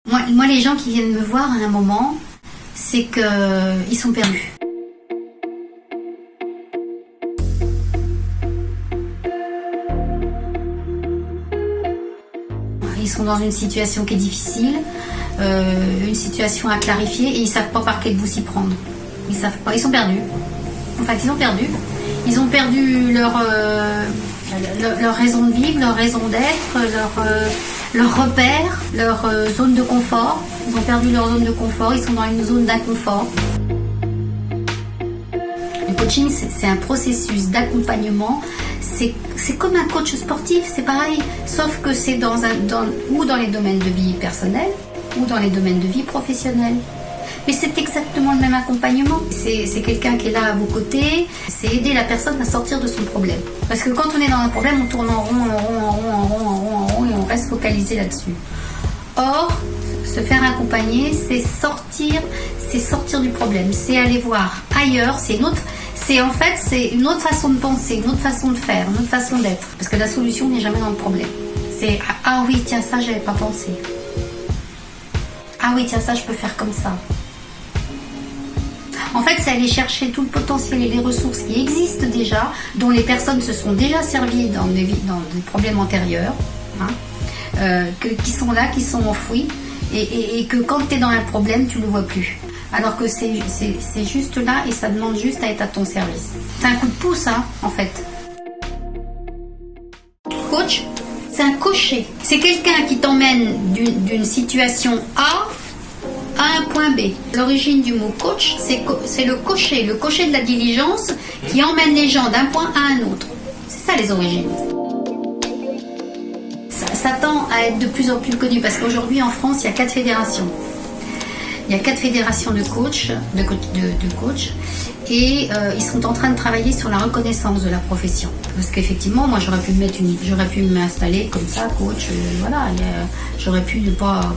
Moi, les gens qui viennent me voir à un moment, c'est qu'ils sont perdus. Ils sont dans une situation qui est difficile, une situation à clarifier, et ils ne savent pas par quel bout s'y prendre. Ils savent pas, ils sont perdus. En fait, ils ont perdu. Ils ont perdu leur raison de vivre, leur raison d'être, leur repère, leur zone de confort. Ils ont perdu leur zone de confort, ils sont dans une zone d'inconfort. Le coaching, c'est un processus d'accompagnement. C'est comme un coach sportif, c'est pareil. Sauf que c'est ou dans les domaines de vie personnelle, ou dans les domaines de vie professionnelle. Mais c'est exactement le même accompagnement. C'est quelqu'un qui est là à vos côtés. C'est aider la personne à sortir de son problème. Parce que quand on est dans un problème, on tourne en rond, et on reste focalisé là-dessus. Or, se faire accompagner, c'est sortir du problème. C'est aller voir ailleurs. C'est une autre façon de penser, une autre façon de faire, une autre façon d'être. Parce que la solution n'est jamais dans le problème. C'est « Ah oui, tiens, ça, j'avais pas pensé. Ah oui, tiens, ça, je peux faire comme ça. » En fait, c'est aller chercher tout le potentiel et les ressources qui existent déjà, dont les personnes se sont déjà servies dans des problèmes antérieurs, qui sont là, qui sont enfouis, et que quand tu es dans un problème, tu ne le vois plus. Alors que c'est juste là et ça demande juste à être à ton service. C'est un coup de pouce, en fait. Coach, c'est un cocher. C'est quelqu'un qui t'emmène d'une situation A à un point B. L'origine du mot coach, c'est le cocher de la diligence qui emmène les gens d'un point à un autre. C'est ça les origines. Ça tend à être de plus en plus connu parce qu'aujourd'hui en France, il y a 4 fédérations. Il y a 4 fédérations de coachs, et ils sont en train de travailler sur la reconnaissance de la profession. Parce qu'effectivement, moi j'aurais pu m'installer comme ça, coach, j'aurais pu ne pas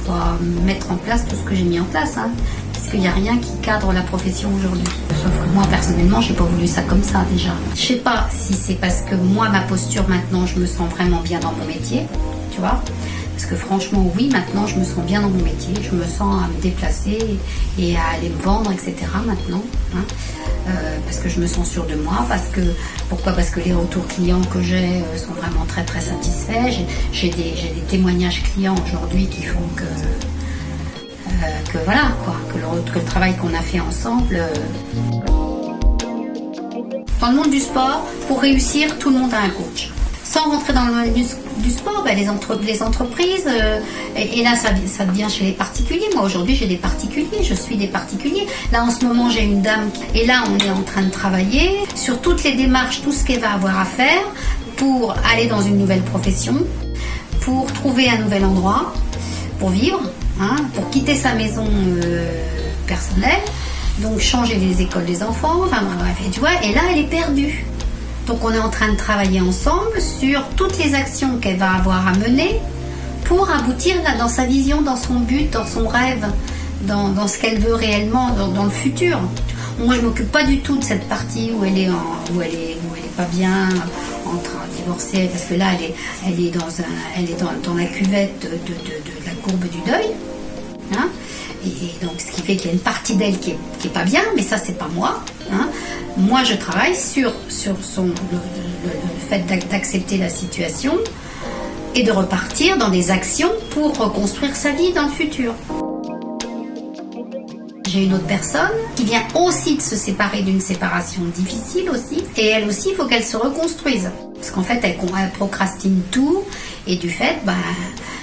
mettre en place tout ce que j'ai mis en place, parce qu'il n'y a rien qui cadre la profession aujourd'hui. Sauf que moi personnellement, j'ai pas voulu ça comme ça déjà. Je sais pas si c'est parce que moi, ma posture maintenant, je me sens vraiment bien dans mon métier, tu vois. Parce que franchement, oui, maintenant, je me sens bien dans mon métier. Je me sens à me déplacer et à aller me vendre, etc. maintenant. Parce que je me sens sûre de moi. Pourquoi ? Parce que les retours clients que j'ai sont vraiment très, très satisfaits. J'ai des témoignages clients aujourd'hui qui font que le travail qu'on a fait ensemble... Dans le monde du sport, pour réussir, tout le monde a un coach. Sans rentrer dans le monde du sport, les entreprises, et là ça devient chez les particuliers. Moi aujourd'hui j'ai des particuliers, je suis des particuliers. Là en ce moment j'ai une dame, et là on est en train de travailler sur toutes les démarches, tout ce qu'elle va avoir à faire pour aller dans une nouvelle profession, pour trouver un nouvel endroit, pour vivre, pour quitter sa maison personnelle, donc changer les écoles des enfants, et tu vois, et là elle est perdue. Donc on est en train de travailler ensemble sur toutes les actions qu'elle va avoir à mener pour aboutir là, dans sa vision, dans son but, dans son rêve, dans ce qu'elle veut réellement, dans le futur. Moi je m'occupe pas du tout de cette partie où elle est pas bien, en train de divorcer, parce que là elle est dans la cuvette de la courbe du deuil. Et donc ce qui fait qu'il y a une partie d'elle qui est pas bien, mais ça c'est pas moi. Moi je travaille sur le fait d'accepter la situation et de repartir dans des actions pour reconstruire sa vie dans le futur. J'ai une autre personne qui vient aussi de se séparer d'une séparation difficile aussi, et elle aussi il faut qu'elle se reconstruise, parce qu'en fait elle procrastine tout, et du fait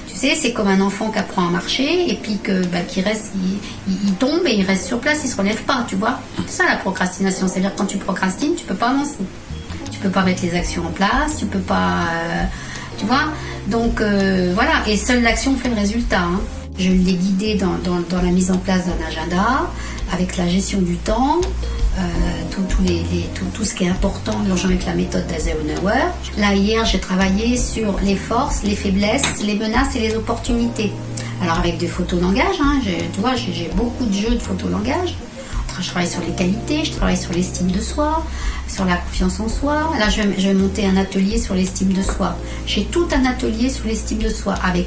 tu sais, c'est comme un enfant qui apprend à marcher et puis qui reste, il tombe et il reste sur place, il se relève pas, tu vois. C'est ça la procrastination, c'est-à-dire quand tu procrastines, tu peux pas avancer. Tu peux pas mettre les actions en place, tu peux pas, tu vois. Donc voilà, et seule l'action fait le résultat. Je l'ai guidée dans la mise en place d'un agenda, avec la gestion du temps, tout ce qui est important, l'urgent avec la méthode d'Eisenhower. Là, hier, j'ai travaillé sur les forces, les faiblesses, les menaces et les opportunités. Alors, avec des photos-langage, tu vois, j'ai beaucoup de jeux de photos-langage. Je travaille sur les qualités, je travaille sur l'estime de soi, sur la confiance en soi. Là, je vais monter un atelier sur l'estime de soi. J'ai tout un atelier sur l'estime de soi avec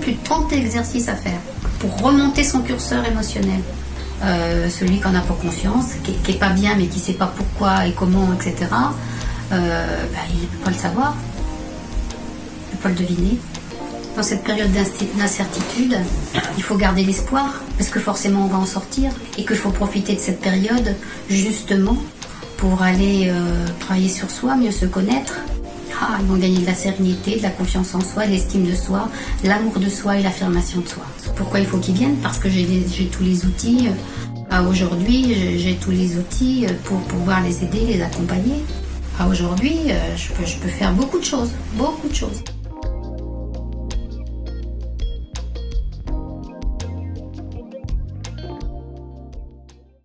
plus de 30 exercices à faire. pour remonter son curseur émotionnel. Celui qui n'en a pas conscience, qui n'est pas bien mais qui ne sait pas pourquoi et comment, etc., il ne peut pas le savoir, il ne peut pas le deviner. Dans cette période d'incertitude, il faut garder l'espoir, parce que forcément on va en sortir, et qu'il faut profiter de cette période justement pour aller travailler sur soi, mieux se connaître. Ils vont gagner de la sérénité, de la confiance en soi, de l'estime de soi, l'amour de soi et l'affirmation de soi. Pourquoi il faut qu'ils viennent? Parce que j'ai tous les outils. Aujourd'hui, j'ai tous les outils pour pouvoir les aider, les accompagner. Aujourd'hui, je peux faire beaucoup de choses, beaucoup de choses.